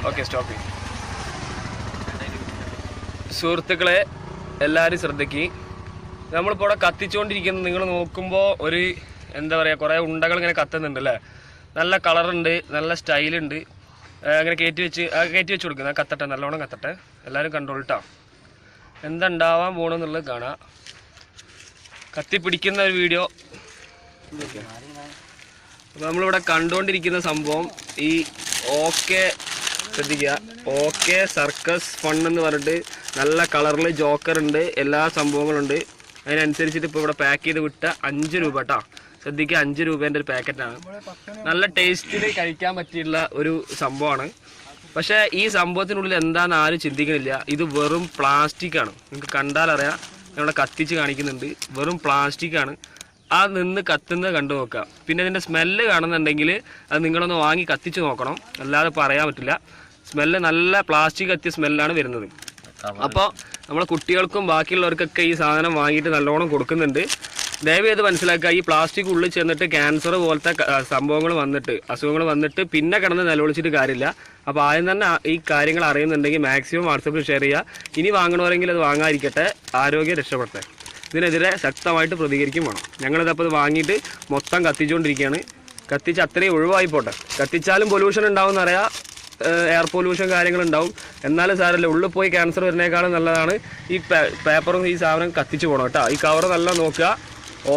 Okay stop. സുഹൃത്തുക്കളെ എല്ലാവരും ശ്രദ്ധിക്കുക. നമ്മളിപ്പോൾ ഇവിടെ കത്തിച്ചുകൊണ്ടിരിക്കുന്നത് നിങ്ങൾ നോക്കുമ്പോൾ ഒരു എന്താ പറയുക, കുറേ ഉണ്ടകൾ ഇങ്ങനെ കത്തുന്നുണ്ട് അല്ലേ. നല്ല കളറുണ്ട്, നല്ല സ്റ്റൈലുണ്ട്. അങ്ങനെ കയറ്റി വെച്ച് കൊടുക്കുന്നത്. കത്തട്ടെ, നല്ലോണം കത്തട്ടെ. എല്ലാവരും കണ്ടോളിട്ടോ. എന്താ ഉണ്ടാവാൻ പോകണമെന്നുള്ളത് കാണാം. കത്തിപ്പിടിക്കുന്ന ഒരു വീഡിയോ. അപ്പോൾ നമ്മളിവിടെ കണ്ടുകൊണ്ടിരിക്കുന്ന സംഭവം ഈ ഓക്കെ ശ്രദ്ധിക്കുക, ഓക്കെ സർക്കസ് ഫൺ എന്ന് പറഞ്ഞിട്ട് നല്ല കളറിൽ ജോക്കർ ഉണ്ട്, എല്ലാ സംഭവങ്ങളുണ്ട്. അതിനനുസരിച്ചിട്ട് ഇപ്പോൾ ഇവിടെ പാക്ക് ചെയ്ത് വിട്ട 5 രൂപ കേട്ടോ. ശ്രദ്ധിക്കുക, 5 രൂപേൻ്റെ ഒരു പാക്കറ്റാണ്. നല്ല ടേസ്റ്റിൽ കഴിക്കാൻ പറ്റിയുള്ള ഒരു സംഭവമാണ്. പക്ഷേ ഈ സംഭവത്തിനുള്ളിൽ എന്താണെന്ന് ആരും ചിന്തിക്കുന്നില്ല. ഇത് വെറും പ്ലാസ്റ്റിക്കാണ്. നിങ്ങൾക്ക് കണ്ടാലറിയാം, ഇവിടെ കത്തിച്ച് കാണിക്കുന്നുണ്ട്. വെറും പ്ലാസ്റ്റിക്കാണ്. ആ നിന്ന് കത്തുന്നത് കണ്ടു നോക്കുക. പിന്നെ ഇതിൻ്റെ സ്മെല്ല് കാണുന്നുണ്ടെങ്കിൽ അത് നിങ്ങളൊന്ന് വാങ്ങി കത്തിച്ച് നോക്കണം, അല്ലാതെ പറയാൻ പറ്റില്ല. സ്മെല്ല് നല്ല പ്ലാസ്റ്റിക് കത്തിയ സ്മെല്ലാണ് വരുന്നത്. അപ്പോൾ നമ്മളെ കുട്ടികൾക്കും ബാക്കിയുള്ളവർക്കൊക്കെ ഈ സാധനം വാങ്ങിയിട്ട് നല്ലോണം കൊടുക്കുന്നുണ്ട്. ദയവ് ചെയ്ത് മനസ്സിലാക്കുക, ഈ പ്ലാസ്റ്റിക് ഉള്ളിൽ ചെന്നിട്ട് ക്യാൻസർ പോലത്തെ സംഭവങ്ങൾ വന്നിട്ട്, അസുഖങ്ങൾ വന്നിട്ട് പിന്നെ കിടന്ന് നിലവിളിച്ചിട്ട് കാര്യമില്ല. അപ്പോൾ ആദ്യം തന്നെ ഈ കാര്യങ്ങൾ അറിയുന്നുണ്ടെങ്കിൽ മാക്സിമം വാട്സപ്പിൽ ഷെയർ ചെയ്യുക. ഇനി വാങ്ങണമെങ്കിൽ അത് വാങ്ങാതിരിക്കട്ടെ, ആരോഗ്യം രക്ഷപ്പെടട്ടെ. ഇതിനെതിരെ ശക്തമായിട്ട് പ്രതികരിക്കും വേണം. ഞങ്ങളിതപ്പോൾ ഇത് വാങ്ങിയിട്ട് മൊത്തം കത്തിച്ചുകൊണ്ടിരിക്കുകയാണ്. കത്തിച്ച് അത്രയും ഒഴിവായി പോട്ടെ. കത്തിച്ചാലും പൊല്യൂഷൻ ഉണ്ടാവും എന്നറിയാം, എയർ പൊല്യൂഷൻ കാര്യങ്ങളുണ്ടാവും. എന്നാലും സാരമില്ല, ഉള്ളിൽ പോയി ക്യാൻസർ വരുന്നേക്കാളും നല്ലതാണ് ഈ പേപ്പറും ഈ സാധനം കത്തിച്ച് പോകണം കേട്ടോ. ഈ കവർ നല്ല നോക്കുക.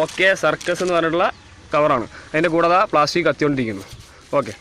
ഓക്കെ സർക്കസ് എന്ന് പറഞ്ഞിട്ടുള്ള കവറാണ്. അതിൻ്റെ കൂടെ പ്ലാസ്റ്റിക് കത്തിക്കൊണ്ടിരിക്കുന്നു. ഓക്കെ.